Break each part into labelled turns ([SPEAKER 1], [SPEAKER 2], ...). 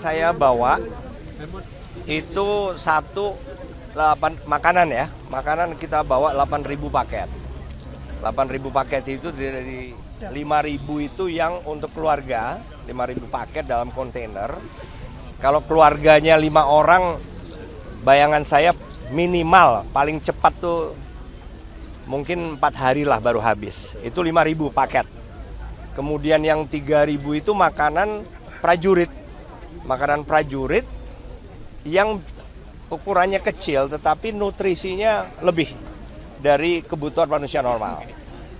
[SPEAKER 1] Saya bawa itu makanan ya. Makanan kita bawa 8.000 paket. 8.000 paket itu dari 5.000 itu yang untuk keluarga, 5.000 paket dalam kontainer. Kalau keluarganya 5 orang, bayangan saya minimal paling cepat tuh mungkin 4 hari lah baru habis. Itu 5.000 paket. Kemudian yang 3.000 itu makanan prajurit. Makanan prajurit yang ukurannya kecil tetapi nutrisinya lebih dari kebutuhan manusia normal.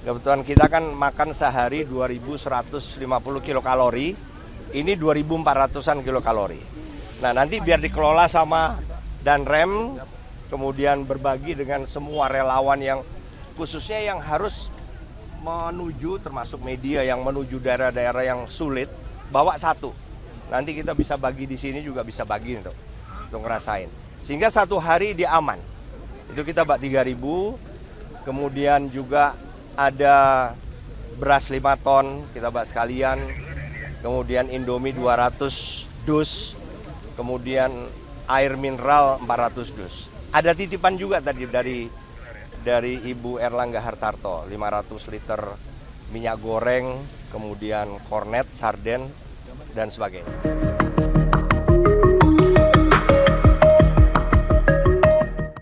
[SPEAKER 1] Kebutuhan kita kan makan sehari 2.150 kilokalori, ini 2.400-an kilokalori. Nah nanti biar dikelola sama Danrem, kemudian berbagi dengan semua relawan yang khususnya yang harus menuju, termasuk media yang menuju daerah-daerah yang sulit, bawa satu. Nanti kita bisa bagi di sini juga bisa bagi untuk ngerasain. Sehingga satu hari dia aman. Itu kita bak 3.000. Kemudian juga ada beras 5 ton kita bak sekalian. Kemudian Indomie 200 dus. Kemudian air mineral 400 dus. Ada titipan juga tadi dari Ibu Erlangga Hartarto, 500 liter minyak goreng, kemudian kornet, sarden, dan sebagainya.